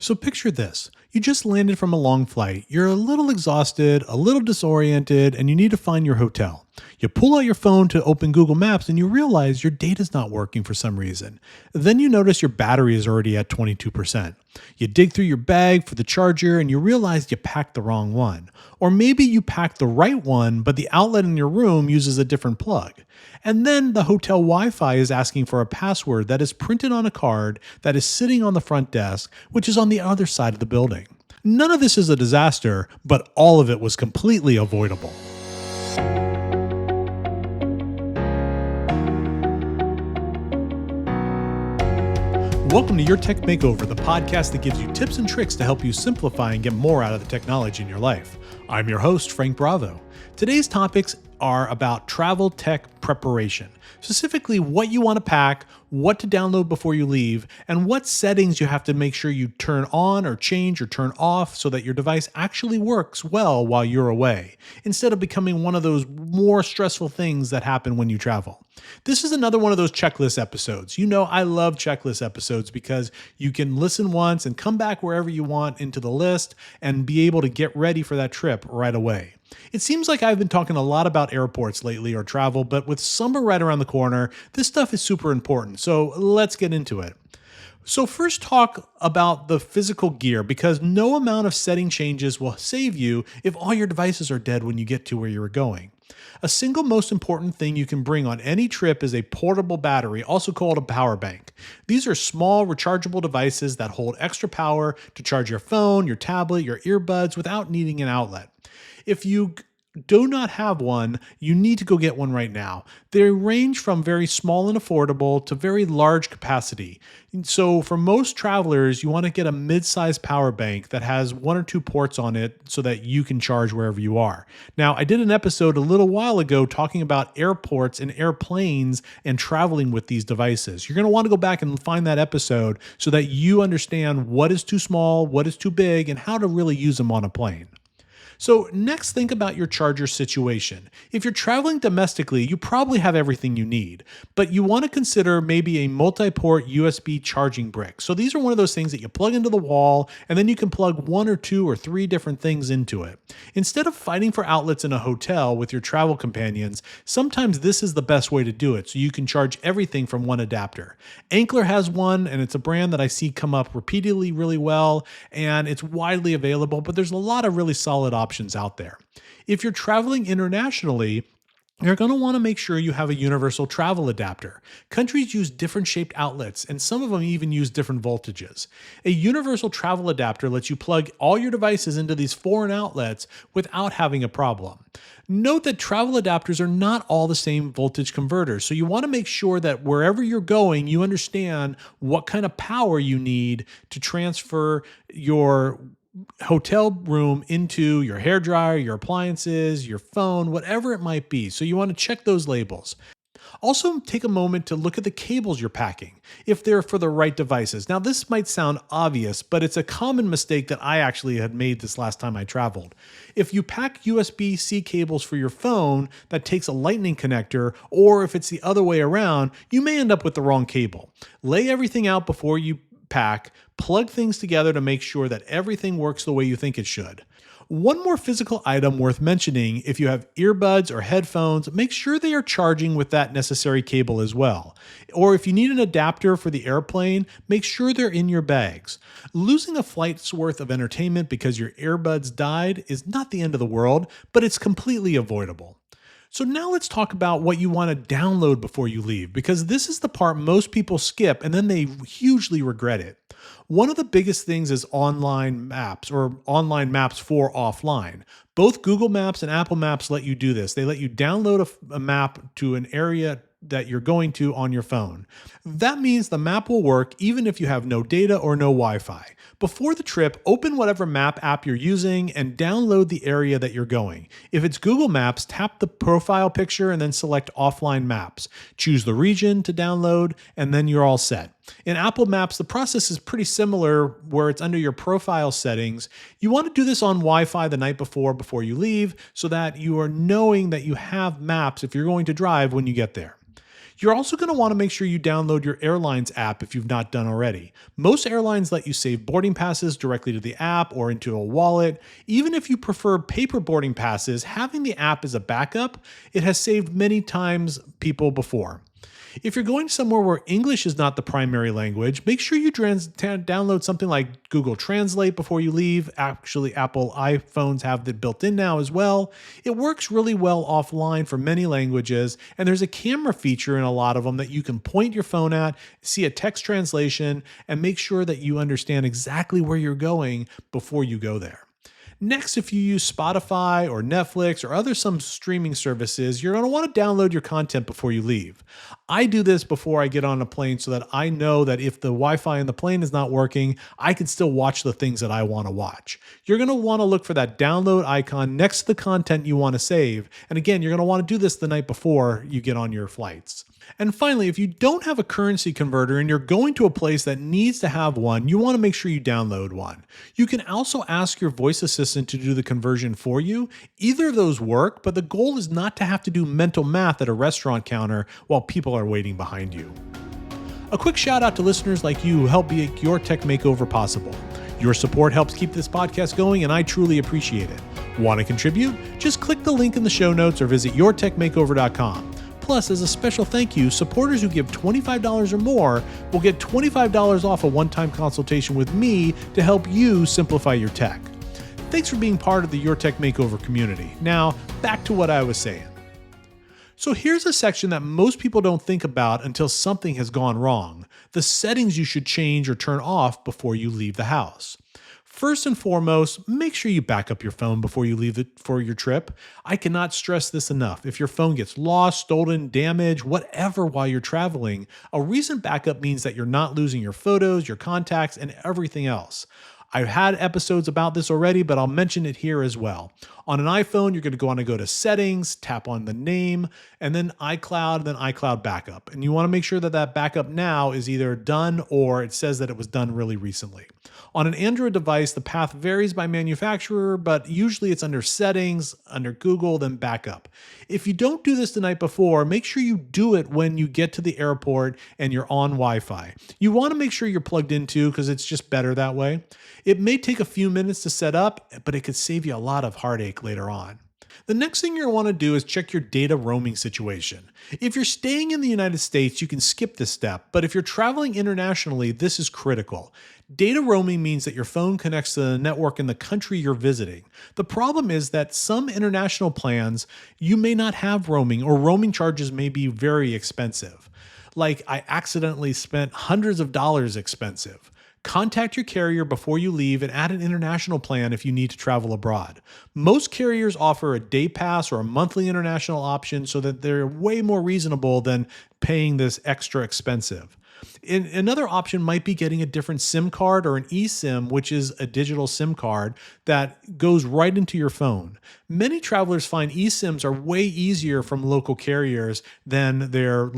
So picture this. You just landed from a long flight. You're a little exhausted, a little disoriented, and you need to find your hotel. You pull out your phone to open Google Maps and you realize your data's not working for some reason. Then you notice your battery is already at 22%. You dig through your bag for the charger and you realize you packed the wrong one. Or maybe you packed the right one, but the outlet in your room uses a different plug. And then the hotel Wi-Fi is asking for a password that is printed on a card that is sitting on the front desk, which is on the other side of the building. None of this is a disaster, but all of it was completely avoidable. Welcome to Your Tech Makeover, the podcast that gives you tips and tricks to help you simplify and get more out of the technology in your life. I'm your host, Frank Bravo. Today's topics are about travel tech preparation, specifically what you want to pack, what to download before you leave, and what settings you have to make sure you turn on or change or turn off so that your device actually works well while you're away, instead of becoming one of those more stressful things that happen when you travel. This is another one of those checklist episodes. You know, I love checklist episodes because you can listen once and come back wherever you want into the list and be able to get ready for that trip right away. It seems like I've been talking a lot about airports lately or travel, but with summer right around the corner, this stuff is super important. So let's get into it. So first talk about the physical gear, because no amount of setting changes will save you if all your devices are dead when you get to where you're going. A single most important thing you can bring on any trip is a portable battery, also called a power bank. These are small rechargeable devices that hold extra power to charge your phone, your tablet, your earbuds without needing an outlet. If you do not have one, you need to go get one right now. They range from very small and affordable to very large capacity. So for most travelers, you want to get a mid-sized power bank that has one or two ports on it so that you can charge wherever you are. Now, I did an episode a little while ago talking about airports and airplanes and traveling with these devices. You're going to want to go back and find that episode so that you understand what is too small, what is too big, and how to really use them on a plane. So next, think about your charger situation. If you're traveling domestically, you probably have everything you need, but you want to consider maybe a multi-port USB charging brick. So these are one of those things that you plug into the wall, and then you can plug one or two or three different things into it. Instead of fighting for outlets in a hotel with your travel companions, sometimes this is the best way to do it, so you can charge everything from one adapter. Ankler has one, and it's a brand that I see come up repeatedly really well, and it's widely available, but there's a lot of really solid options out there. If you're traveling internationally, you're going to want to make sure you have a universal travel adapter. Countries use different shaped outlets, and some of them even use different voltages. A universal travel adapter lets you plug all your devices into these foreign outlets without having a problem. Note that travel adapters are not all the same voltage converters, so you want to make sure that wherever you're going, you understand what kind of power you need to transfer your hotel room into your hairdryer, your appliances, your phone, whatever it might be. So you want to check those labels. Also, take a moment to look at the cables you're packing, if they're for the right devices. Now, this might sound obvious, but it's a common mistake that I actually had made this last time I traveled. If you pack USB-C cables for your phone that takes a lightning connector, or if it's the other way around, you may end up with the wrong cable. Lay everything out before you pack, plug things together to make sure that everything works the way you think it should. One more physical item worth mentioning: if you have earbuds or headphones, make sure they are charging with that necessary cable as well. Or if you need an adapter for the airplane, make sure they're in your bags. Losing a flight's worth of entertainment because your earbuds died is not the end of the world, but it's completely avoidable. So now let's talk about what you want to download before you leave, because this is the part most people skip and then they hugely regret it. One of the biggest things is online maps, or online maps for offline. Both Google Maps and Apple Maps let you do this. They let you download a map to an area that you're going to on your phone. That means the map will work even if you have no data or no Wi-Fi. Before the trip, open whatever map app you're using and download the area that you're going. If it's Google Maps, tap the profile picture and then select offline maps. Choose the region to download, and then you're all set. In Apple Maps, the process is pretty similar, where it's under your profile settings. You want to do this on Wi-Fi the night before you leave, so that you are knowing that you have maps if you're going to drive when you get there. You're also going to want to make sure you download your airline's app if you've not done already. Most airlines let you save boarding passes directly to the app or into a wallet. Even if you prefer paper boarding passes, having the app as a backup, it has saved many times people before. If you're going somewhere where English is not the primary language, make sure you download something like Google Translate before you leave. Actually, Apple iPhones have that built in now as well. It works really well offline for many languages, and there's a camera feature in a lot of them that you can point your phone at, see a text translation, and make sure that you understand exactly where you're going before you go there. Next, if you use Spotify or Netflix or some streaming services, you're going to want to download your content before you leave. I do this before I get on a plane so that I know that if the Wi-Fi in the plane is not working, I can still watch the things that I want to watch. You're going to want to look for that download icon next to the content you want to save. And again, you're going to want to do this the night before you get on your flights. And finally, if you don't have a currency converter and you're going to a place that needs to have one, you want to make sure you download one. You can also ask your voice assistant to do the conversion for you. Either of those work, but the goal is not to have to do mental math at a restaurant counter while people are waiting behind you. A quick shout out to listeners like you who help make your tech makeover possible. Your support helps keep this podcast going, and I truly appreciate it. Want to contribute? Just click the link in the show notes or visit yourtechmakeover.com. Plus, as a special thank you, supporters who give $25 or more will get $25 off a one-time consultation with me to help you simplify your tech. Thanks for being part of the Your Tech Makeover community. Now, back to what I was saying. So here's a section that most people don't think about until something has gone wrong: the settings you should change or turn off before you leave the house. First and foremost, make sure you back up your phone before you leave it for your trip. I cannot stress this enough. If your phone gets lost, stolen, damaged, whatever while you're traveling, a recent backup means that you're not losing your photos, your contacts, and everything else. I've had episodes about this already, but I'll mention it here as well. On an iPhone, you're going to want to go to Settings, tap on the name, and then iCloud, then iCloud Backup. And you want to make sure that that backup now is either done or it says that it was done really recently. On an Android device, the path varies by manufacturer, but usually it's under Settings, under Google, then Backup. If you don't do this the night before, make sure you do it when you get to the airport and you're on Wi-Fi. You want to make sure you're plugged into because it's just better that way. It may take a few minutes to set up, but it could save you a lot of heartache later on. The next thing you'll want to do is check your data roaming situation. If you're staying in the United States, you can skip this step, but if you're traveling internationally, this is critical. Data roaming means that your phone connects to the network in the country you're visiting. The problem is that some international plans, you may not have roaming, or roaming charges may be very expensive. Like, I accidentally spent hundreds of dollars expensive. Contact your carrier before you leave and add an international plan if you need to travel abroad. Most carriers offer a day pass or a monthly international option so that they're way more reasonable than paying this extra expensive. Another option might be getting a different SIM card or an eSIM, which is a digital SIM card that goes right into your phone. Many travelers find eSIMs are way easier from local carriers than their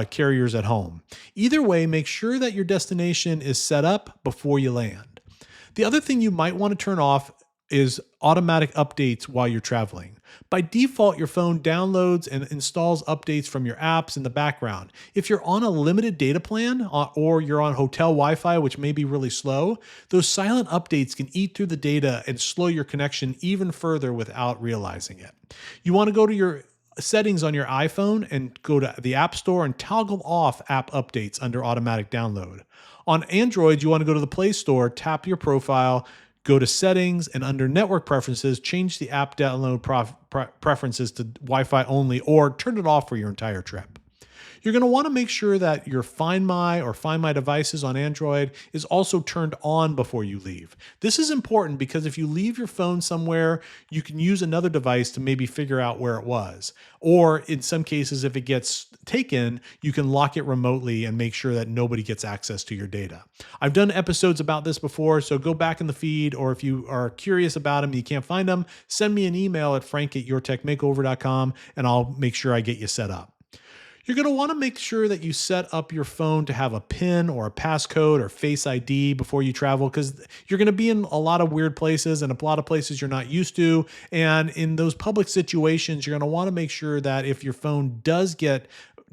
carriers at home. Either way, make sure that your destination is set up before you land. The other thing you might want to turn off is automatic updates while you're traveling. By default, your phone downloads and installs updates from your apps in the background. If you're on a limited data plan or you're on hotel Wi-Fi, which may be really slow, those silent updates can eat through the data and slow your connection even further without realizing it. You want to go to your settings on your iPhone and go to the App Store and toggle off app updates under automatic download. On Android, you want to go to the Play Store, tap your profile, go to Settings, and under Network Preferences, change the app download preferences to Wi-Fi only or turn it off for your entire trip. You're going to want to make sure that your Find My or Find My devices on Android is also turned on before you leave. This is important because if you leave your phone somewhere, you can use another device to maybe figure out where it was. Or in some cases, if it gets taken, you can lock it remotely and make sure that nobody gets access to your data. I've done episodes about this before, so go back in the feed, or if you are curious about them and you can't find them, send me an email at frank@yourtechmakeover.com and I'll make sure I get you set up. You're going to want to make sure that you set up your phone to have a PIN or a passcode or Face ID before you travel, because you're going to be in a lot of weird places and a lot of places you're not used to. And in those public situations, you're going to want to make sure that if your phone does get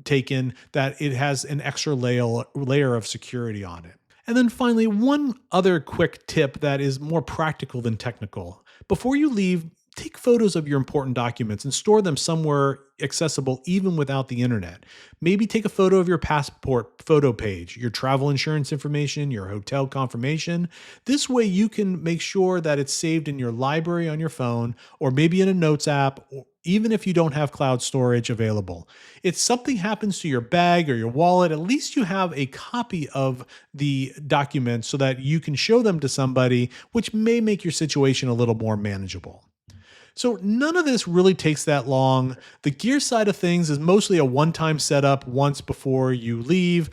taken that it has an extra layer of security on it. And then finally, one other quick tip that is more practical than technical. Before you leave, take photos of your important documents and store them somewhere accessible even without the internet. Maybe take a photo of your passport photo page, your travel insurance information, your hotel confirmation. This way you can make sure that it's saved in your library on your phone or maybe in a notes app, or even if you don't have cloud storage available. If something happens to your bag or your wallet, at least you have a copy of the documents so that you can show them to somebody, which may make your situation a little more manageable. So none of this really takes that long. The gear side of things is mostly a one-time setup once before you leave.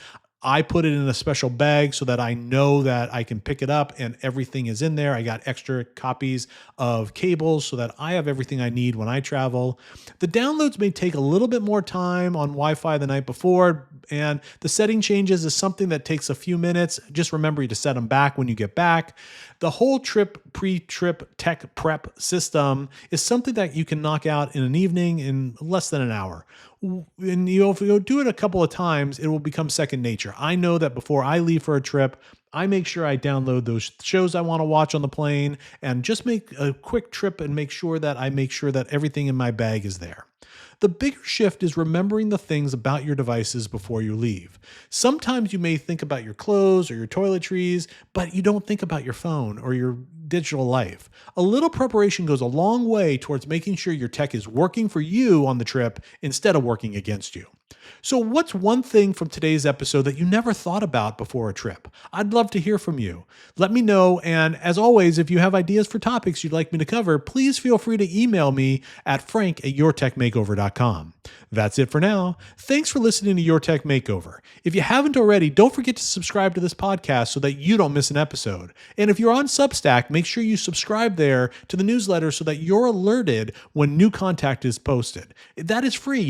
I put it in a special bag so that I know that I can pick it up and everything is in there. I got extra copies of cables so that I have everything I need when I travel. The downloads may take a little bit more time on Wi-Fi the night before, and the setting changes is something that takes a few minutes. Just remember to set them back when you get back. The whole pre-trip tech prep system is something that you can knock out in an evening in less than an hour. And if you do it a couple of times, it will become second nature. I know that before I leave for a trip, I make sure I download those shows I want to watch on the plane and just make a quick trip and make sure that everything in my bag is there. The bigger shift is remembering the things about your devices before you leave. Sometimes you may think about your clothes or your toiletries, but you don't think about your phone or your digital life. A little preparation goes a long way towards making sure your tech is working for you on the trip instead of working against you. So what's one thing from today's episode that you never thought about before a trip? I'd love to hear from you. Let me know. And as always, if you have ideas for topics you'd like me to cover, please feel free to email me at frank@yourtechmakeover.com. That's it for now. Thanks for listening to Your Tech Makeover. If you haven't already, don't forget to subscribe to this podcast so that you don't miss an episode. And if you're on Substack, make sure you subscribe there to the newsletter so that you're alerted when new content is posted. That is free,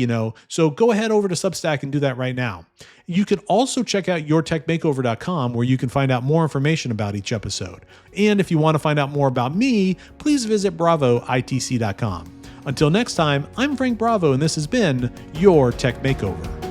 so go ahead over to Substack and do that right now. You can also check out yourtechmakeover.com where you can find out more information about each episode. And if you want to find out more about me, please visit bravoitc.com. Until next time, I'm Frank Bravo, and this has been Your Tech Makeover.